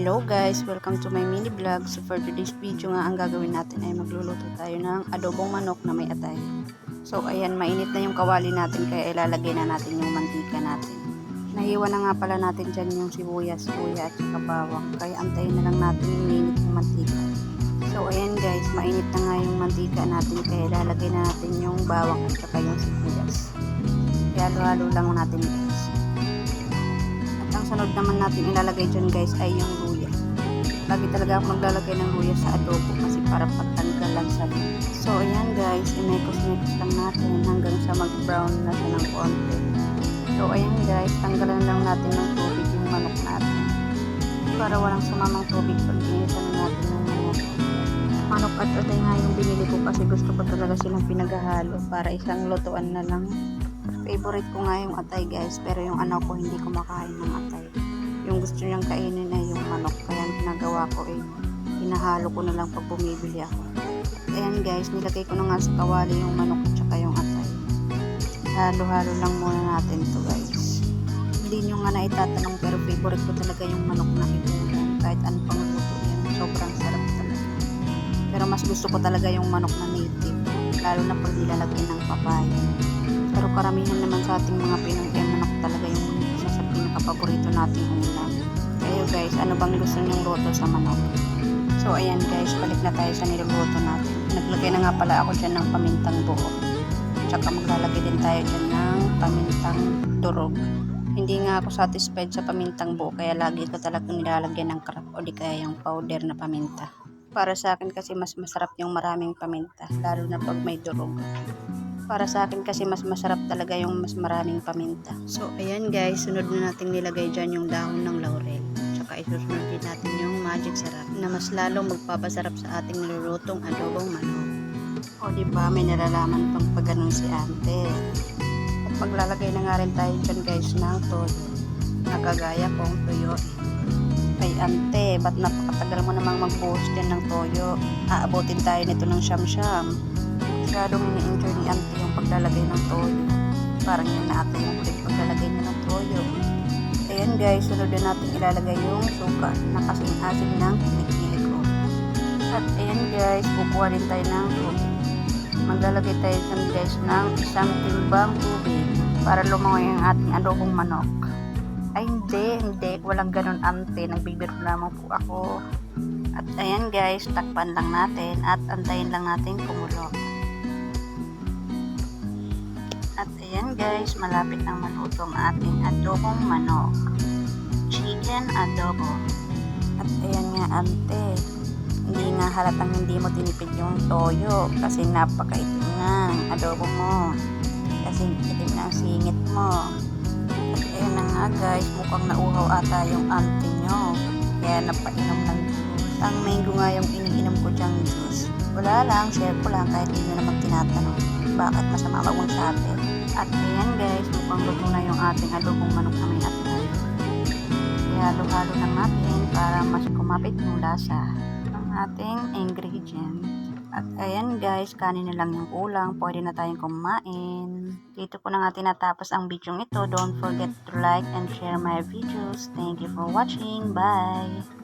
Hello guys! Welcome to my mini vlog. So for today's video nga, ang gagawin natin ay magluluto tayo ng adobong manok na may atay. So ayan, mainit na yung kawali natin kaya ilalagay na natin yung mantika natin. Nahiwa na nga pala natin dyan yung sibuyas, luya at saka bawang. Kaya antayin na lang natin yung mainit yung mantika. So ayan guys, mainit na nga yung mantika natin kaya ilalagay na natin yung bawang at saka yung sibuyas. Kaya halo-halo lang natin guys. Ang sunod naman natin ilalagay dyan guys ay yung luya. Lagi talaga ako maglalagay ng luya sa adobo kasi para pagtanggal lang sa luya. So ayan guys, imekos-mekos lang natin hanggang sa mag-brown na siya ng konti. So ayan guys, tanggalan lang natin ng tubig yung manok natin. Para walang sumamang tubig pag ginisan natin ng manok at atay nga yung binili ko kasi gusto ko talaga silang pinaghahalo para isang lutuan na lang. Favorite ko nga yung atay guys, pero yung anak ko hindi kumakain ng atay. Yung gusto niyang kainin ay yung manok, kaya ang ginagawa ko ay hinahalo ko na lang pag bumibili ako. Ayan guys, nilagay ko na nga sa kawali yung manok at saka yung atay. Halo-halo lang muna natin to guys. Hindi nyo nga na itatanong pero favorite ko talaga yung manok na ipunan. Kahit ano pang luto yan, sobrang sarap talaga. Pero mas gusto ko talaga yung manok na native, lalo na pag nilalagyan ng papaya. Pero karamihan naman sa ating mga Pinoy ay manok talaga yung isa sa pinaka-paborito nating ulam. Kayo guys, ano bang gusto nyong luto sa manok? So ayan guys, balik na tayo sa niluluto natin. Naglagay na nga pala ako dyan ng pamintang buo. Tsaka maglalagay din tayo dyan ng pamintang durog. Hindi nga ako satisfied sa pamintang buo, kaya lagi ko talagang nilalagyan ng crack o di kaya yung powder na paminta. Para sa akin kasi mas masarap yung maraming paminta, lalo na pag may durog. Para sa akin kasi mas masarap talaga yung mas maraming paminta. So ayan guys, sunod na natin nilagay dyan yung dahon ng laurel. Tsaka isusunod din natin yung magic sarap na mas lalong magpapasarap sa ating nilulutong adobong manok. O diba, may nalalaman pang pagganon si ante. At maglalagay na nga rin tayo dyan guys ng toyo. Nakagaya kong tuyo. Ay ante, ba't napakatagal mo namang magbuhos dyan ng toyo? Aabutin tayo nito ng siyam-siyam. Masyadong ini-enjoy ni auntie yung paglalagay ng toyo. Parang yun na ata yung huling paglalagay niya ng toyo. Ayan guys, sunod na natin ilalagay yung suka na kasing asin ng kinikili ko. At ayan guys, kukuha din tayo ng tubig. Maglalagay tayo dyan guys ng isang timbang tubig para lumangoy ang ating adobong manok. Ay hindi, walang ganun ante, nagbibiro lamang po ako. At ayan guys, takpan lang natin at antayin lang natin kumulo. At ayan guys, malapit nang maluto ang ating adobong manok. Chicken adobo. At ayan nga ante, hindi nga halatang hindi mo tinipid yung toyo kasi napakaitim nga ang adobo mo. Kasi itim na ang singit mo. At ayan na nga guys, mukhang nauhaw ata yung ante nyo. Kaya napainom ng juice. Ang mango nga yung iniinom ko dyang juice. Wala lang, share ko lang kahit hindi nyo naman tinatanong. Bakit masama wag mong sabi? At ayan guys, mukhang luto na yung ating adobong manok na may atay. Kaya halo-halo lang natin para mas kumapit yung lasa ng ating ingredient. At ayan guys, kanin na lang yung kulang, pwede na tayong kumain. Dito ko na nga tinatapos ang video ito. Don't forget to like and share my videos. Thank you for watching. Bye!